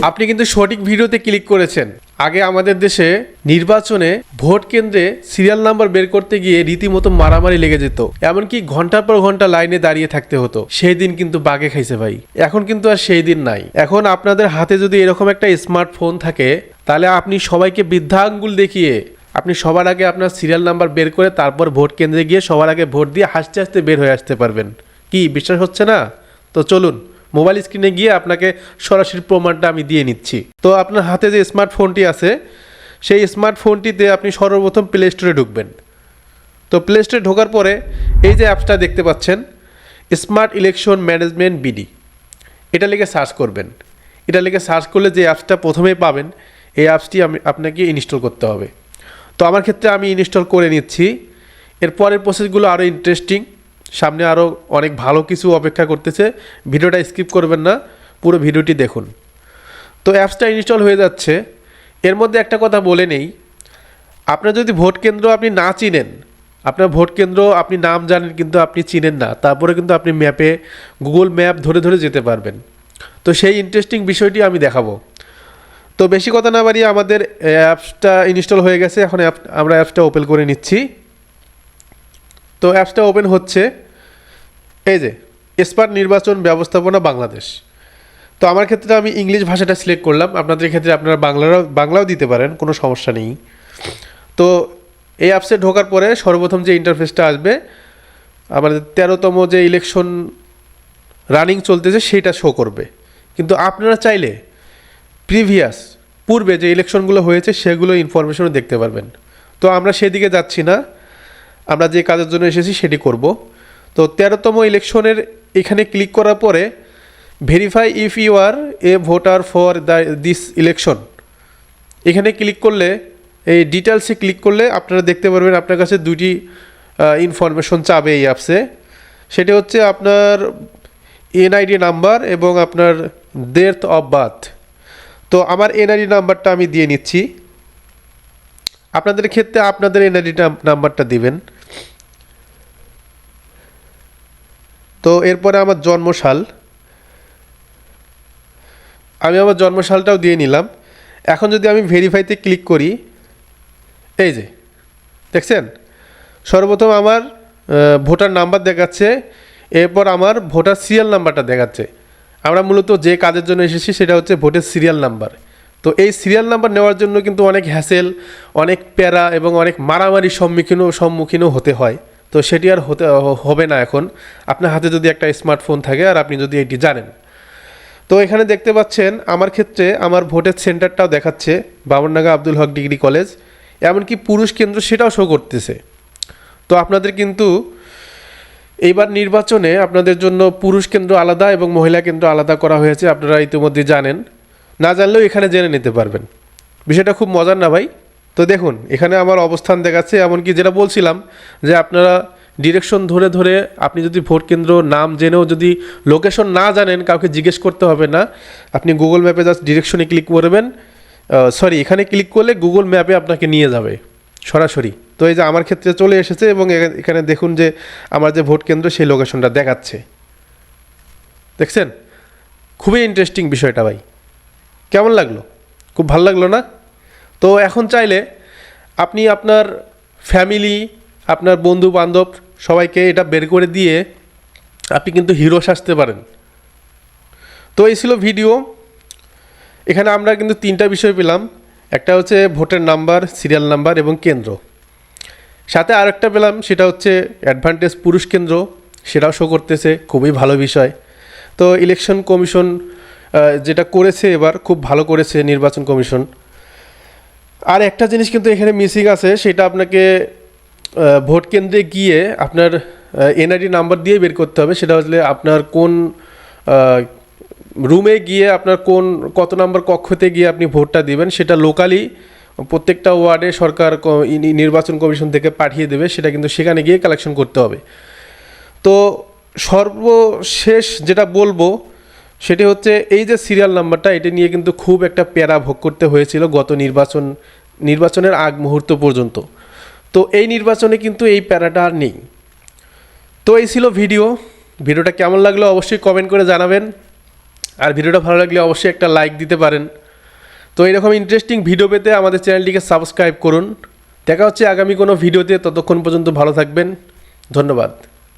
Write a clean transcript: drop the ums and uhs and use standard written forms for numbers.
আপনি কিন্তু সঠিক ভিডিওতে ক্লিক করেছেন। আগে আমাদের দেশে নির্বাচনে ভোট কেন্দ্রে সিরিয়াল নাম্বার বের করতে গিয়ে রীতিমতো মারামারি লেগে যেত, এমনকি ঘন্টার পর ঘন্টা লাইনে দাঁড়িয়ে থাকতে হতো। সেই দিন কিন্তু বাগে খাইছে ভাই। এখন কিন্তু আর সেই দিন নাই। এখন আপনাদের হাতে যদি এরকম একটা স্মার্টফোন থাকে, তাহলে আপনি সবাইকে বৃদ্ধা আঙ্গুল দেখিয়ে আপনি সবার আগে আপনার সিরিয়াল নাম্বার বের করে তারপর ভোট কেন্দ্রে গিয়ে সবার আগে ভোট দিয়ে হাসতে হাসতে বের হয়ে আসতে পারবেন। কি বিশ্বাস হচ্ছে না? তো চলুন মোবাইল স্ক্রিনে গিয়ে আপনাকে সরাসরি প্রমাণটা আমি দিয়ে নিচ্ছি। তো আপনার হাতে যে স্মার্টফোনটি আছে, সেই স্মার্টফোনটিতে আপনি সর্বপ্রথম প্লে স্টোরে ঢুকবেন। তো প্লে স্টোরে ঢোকার পরে এই যে অ্যাপসটা দেখতে পাচ্ছেন, স্মার্ট ইলেকশন ম্যানেজমেন্ট বিডি, এটা লিখে সার্চ করবেন। এটা লিখে সার্চ করলে যে অ্যাপসটা প্রথমেই পাবেন, এই অ্যাপসটি আপনাকে ইনস্টল করতে হবে। তো আমার ক্ষেত্রে আমি ইনস্টল করে নিচ্ছি। এর পরের প্রসেসগুলো আরও ইন্টারেস্টিং, সামনে আরও অনেক ভালো কিছু অপেক্ষা করতেছে। ভিডিওটা স্কিপ করবেন না, পুরো ভিডিওটি দেখুন। তো অ্যাপসটা ইনস্টল হয়ে যাচ্ছে। এর মধ্যে একটা কথা বলে নেই, আপনার যদি ভোট কেন্দ্র আপনি না চিনেন, আপনার ভোট কেন্দ্র আপনি নাম জানেন কিন্তু আপনি চিনেন না, তারপরে কিন্তু আপনি ম্যাপে গুগল ম্যাপ ধরে ধরে যেতে পারবেন। তো সেই ইন্টারেস্টিং বিষয়টি আমি দেখাবো। তো বেশি কথা না বাড়িয়ে আমাদের অ্যাপসটা ইনস্টল হয়ে গেছে। এখন আমরা অ্যাপসটা ওপেন করে নিচ্ছি। তো অ্যাপসটা ওপেন হচ্ছে। এই যে স্মার্ট নির্বাচন ব্যবস্থাপনা বাংলাদেশ। তো আমার ক্ষেত্রে আমি ইংলিশ ভাষাটা সিলেক্ট করলাম। আপনাদের ক্ষেত্রে আপনারা বাংলাও দিতে পারেন, কোনো সমস্যা নেই। তো এই অ্যাপসে ঢোকার পরে সর্বপ্রথম যে ইন্টারফেসটা আসবে, আমাদের 13তম যে ইলেকশন রানিং চলতেছে সেটা শো করবে। কিন্তু আপনারা চাইলে পূর্বে যে ইলেকশনগুলো হয়েছে সেগুলো ইনফরমেশনও দেখতে পারবেন। তো আমরা সেদিকে যাচ্ছি না, আমরা যে কাজের জন্য এসেছি সেটি করব। তো 13তম ইলেকশনের এখানে ক্লিক করার পরে verify if you are a voter for this election, এখানে ক্লিক করলে, এই ডিটেলসে ক্লিক করলে আপনারা দেখতে পারবেন আপনার কাছে দুটি ইনফরমেশন চাবে এই অ্যাপসে। সেটি হচ্ছে আপনার এনআইডি নাম্বার এবং আপনার ডেট অফ বার্থ। তো আমার এনআইডি নাম্বারটা আমি দিয়ে নিচ্ছি। আপনাদের ক্ষেত্রে আপনাদের এনআইডি নাম্বারটা দিবেন। তো এরপরে আমার জন্মসাল, আমি আমার জন্মসালটাও দিয়ে নিলাম। এখন যদি আমি ভেরিফাইতে ক্লিক করি, এই যে দেখছেন, সর্বপ্রথম আমার ভোটার নাম্বার দেখাচ্ছে, এরপর আমার ভোটার সিরিয়াল নাম্বারটা দেখাচ্ছে। আমরা মূলত যে কাজের জন্য এসেছি সেটা হচ্ছে ভোটের সিরিয়াল নাম্বার। তো এই সিরিয়াল নাম্বার নেওয়ার জন্য কিন্তু অনেক হ্যাসেল, অনেক প্যারা এবং অনেক মারামারির সম্মুখীনও হতে হয়। তো সেটি আর হবে না এখন, আপনার হাতে যদি একটা স্মার্টফোন থাকে আর আপনি যদি এটি জানেন। তো এখানে দেখতে পাচ্ছেন আমার ক্ষেত্রে আমার ভোটের সেন্টারটাও দেখাচ্ছে, বামনডাঙ্গা আব্দুল হক ডিগ্রি কলেজ, এমনকি পুরুষ কেন্দ্র সেটাও শো করতেছে। তো আপনাদের কিন্তু এইবার নির্বাচনে আপনাদের জন্য পুরুষ কেন্দ্র আলাদা এবং মহিলা কেন্দ্র আলাদা করা হয়েছে, আপনারা ইতিমধ্যে জানেন। না জানলেও এখানে জেনে নিতে পারবেন। বিষয়টা খুব মজার না ভাই? তো দেখুন এখানে আমার অবস্থান দেখাচ্ছে, এমনকি যেটা বলছিলাম যে আপনারা ডিরেকশন ধরে ধরে, আপনি যদি ভোট কেন্দ্র নাম জেনেও যদি লোকেশন না জানেন, কাউকে জিজ্ঞেস করতে হবে না। আপনি গুগল ম্যাপে জাস্ট ডিরেকশনে ক্লিক করবেন, এখানে ক্লিক করলে গুগল ম্যাপে আপনাকে নিয়ে যাবে সরাসরি। তো এই যে আমার ক্ষেত্রে চলে এসেছে এবং এখানে দেখুন যে আমার যে ভোট কেন্দ্র সেই লোকেশনটা দেখাচ্ছে। দেখছেন, খুবই ইন্টারেস্টিং বিষয়টা ভাই। কেমন লাগলো? খুব ভালো লাগলো না? তো এখন চাইলে আপনি আপনার ফ্যামিলি, আপনার বন্ধু বান্ধব সবাইকে এটা বের করে দিয়ে আপনি কিন্তু হিরো সাজতে পারেন। তো এই ছিল ভিডিও। এখানে আমরা কিন্তু 3টা বিষয় পেলাম, একটা হচ্ছে ভোটের নাম্বার, সিরিয়াল নাম্বার এবং কেন্দ্র। সাথে আরেকটা পেলাম, সেটা হচ্ছে অ্যাডভান্টেজ পুরুষ কেন্দ্র, সেটাও শো করতেছে, খুবই ভালো বিষয়। তো ইলেকশন কমিশন যেটা করেছে এবার খুব ভালো করেছে নির্বাচন কমিশন। আর একটা জিনিস কিন্তু এখানে মিসিং আছে, সেটা আপনাকে ভোট কেন্দ্রে গিয়ে আপনার এনআইডি নাম্বার দিয়ে বের করতে হবে। সেটা হচ্ছে আপনার কোন রুমে গিয়ে, আপনার কত নাম্বার কক্ষতে গিয়ে আপনি ভোটটা দিবেন, সেটা লোকালি প্রত্যেকটা ওয়ার্ডে সরকার নির্বাচন কমিশন থেকে পাঠিয়ে দেবে, সেটা কিন্তু সেখানে গিয়ে কালেকশন করতে হবে। তো সর্বশেষ যেটা বলবো সেটি হচ্ছে এই যে সিরিয়াল নাম্বারটা, এটা নিয়ে কিন্তু খুব একটা প্যারা ভোগ করতে হয়েছিল গত নির্বাচনের আগ মুহূর্ত পর্যন্ত। তো এই নির্বাচনে কিন্তু এই প্যারাটা আর নেই। তো এই ছিল ভিডিওটা কেমন লাগলো অবশ্যই কমেন্ট করে জানাবেন। আর ভিডিওটা ভালো লাগলে অবশ্যই একটা লাইক দিতে পারেন। তো এরকম ইন্টারেস্টিং ভিডিও পেতে আমাদের চ্যানেলটিকে সাবস্ক্রাইব করুন। দেখা হচ্ছে আগামী কোনো ভিডিওতে, ততক্ষণ পর্যন্ত ভালো থাকবেন। ধন্যবাদ।